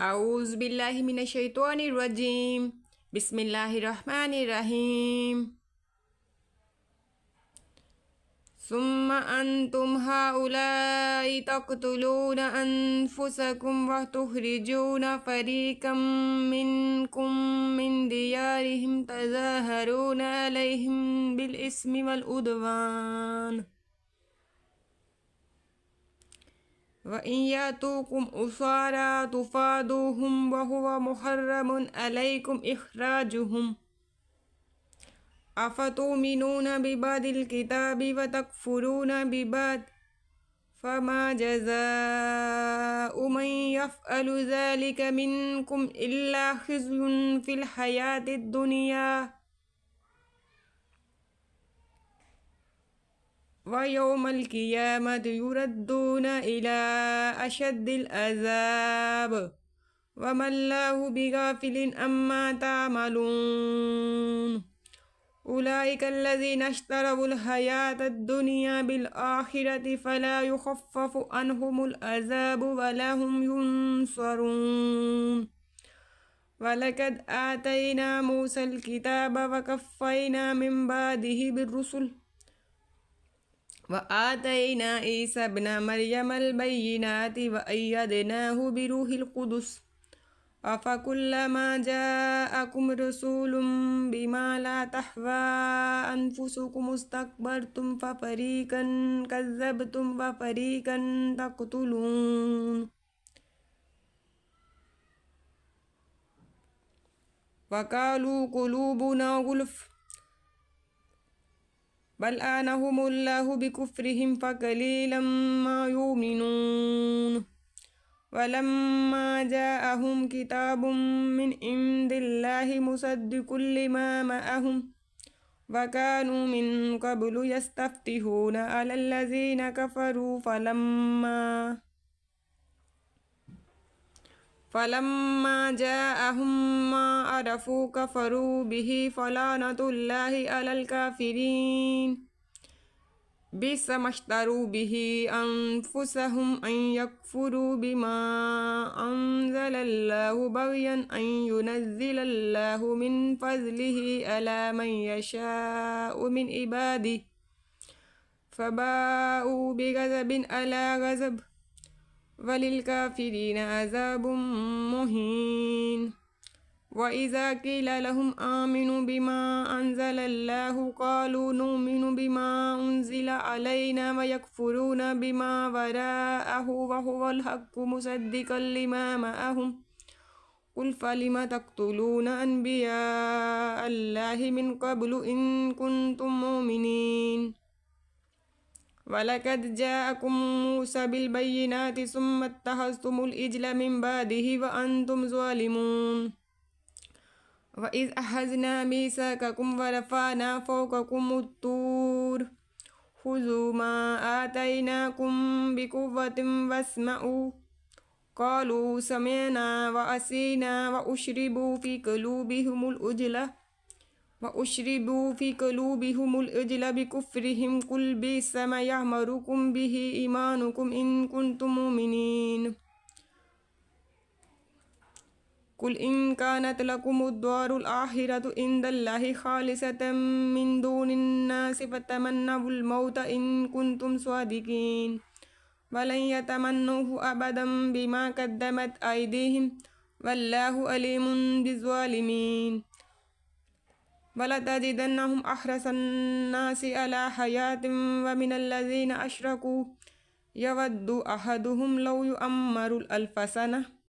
اعوذ باللہ من الشیطان الرجیم بسم اللہ الرحمن الرحیم ثم انتم هؤلاء تقتلون انفسکم وتخرجون فریقا منکم من دیارہم تظاہرون علیہم بالاسم والعدوان وَإِنْ يَأْتُوكُمْ أُسَارَىٰ تُفَادُوهُمْ وَهُوَ مُحَرَّمٌ عَلَيْكُمْ إِخْرَاجُهُمْ أَفَتُؤْمِنُونَ بِبَعْضِ الْكِتَابِ وَتَكْفُرُونَ بِبَعْضٍ فَمَا جَزَاءُ مَنْ يَفْعَلُ ذَلِكَ مِنْكُمْ إِلَّا خِزْيٌ فِي الْحَيَاةِ الدُّنْيَا وَيَوْمَ الْقِيَامَةِ يُرَدُّونَ إِلَىٰ أَشَدِّ الْعَذَابِ وَمَا اللَّهُ بِغَافِلٍ عَمَّا تَعْمَلُونَ أُولَٰئِكَ الَّذِينَ اشْتَرَوُا الْحَيَاةَ الدُّنْيَا بِالْآخِرَةِ فَلَا يُخَفَّفُ عَنْهُمُ الْعَذَابُ وَلَا هُمْ يُنصَرُونَ وَلَقَدْ آتَيْنَا مُوسَى الْكِتَابَ وَقَفَّيْنَا مِن بَعْدِهِ بِالرُّسُلِ وَآتَيْنَا عِيسَى ابْنَ مَرْيَمَ الْبَيِّنَاتِ وَأَيَّدْنَاهُ بِرُوحِ الْقُدُسِ أَفَكُلَّمَا جَاءَكُمْ رَسُولٌ بِمَا لَا تَهْوَىٰ أَنفُسُكُمُ اسْتَكْبَرْتُمْ فَفَرِيقًا كَذَّبْتُمْ وَفَرِيقًا تَقْتُلُونَ وَقَالُوا قُلُوبُنَا غُلْفٌ بل آنهم الله بكفرهم فقليلا ما يؤمنون ولما جاءهم كتاب من عند الله مصدق لما معهم وكانوا من قبل يستفتحون على الذين كفروا فلما جاءهم ما عرفوا كفروا به فلعنة الله على الكافرين بئس ما اشتروا به أنفسهم أن يكفروا بما أنزل الله بغيا أن ينزل الله من فضله على من يشاء من عباده فباءوا بغضب على غضب وَلِلْكَافِرِينَ عَذَابٌ مُهِينٌ وَإِذَا قِيلَ لَهُمْ آمِنُوا بِمَا أَنزَلَ اللَّهُ قَالُوا نُؤْمِنُ بِمَا أُنزِلَ عَلَيْنَا وَيَكْفُرُونَ بِمَا وَرَاءَهُ وَهُوَ الْحَقُّ مُصَدِّقًا لِمَا مَعَهُمْ قُلْ فَلِمَ تَقْتُلُونَ أَنْبِيَاءَ اللَّهِ مِنْ قَبْلُ إِن كُنتُم مُؤْمِنِينَ وَلَقَدْ جَاءَكُم مُوسَى بِالْبَيِّنَاتِ ثُمَّ اتَّخَذْتُمُ الْعِجْلَ مِن بَعْدِهِ وَأَنْتُمْ ظَالِمُونَ وَإِذْ أَخَذْنَا مِيثَاقَكُمْ وَرَفَعْنَا فَوْقَكُمُ الطُّورَ خُذُوا مَا آتَيْنَاكُمْ بِقُوَّةٍ وَاسْمَعُوا قَالُوا سَمِعْنَا وَعَصَيْنَا وَأُشْرِبُوا في قلوبهم العجل بكفرهم قل بئس ما يأمركم به إيمانكم إن كنتم مؤمنين قل إن كانت لكم الدار الآخرة عند الله خالصة من دون الناس فتمنوا الموت إن كنتم صادقين ولن يتمنوه أبدا بما قدمت أيديهم والله عليم بالظالمين وَلَتَجِدَنَّهُمْ أَحْرَصَ النَّاسِ عَلَى حَيَاةٍ وَمِنَ الَّذِينَ أَشْرَكُوا يَوَدُّ أَحَدُهُمْ لَوْ يُعَمَّرُ أَلْفَ سَنَةٍ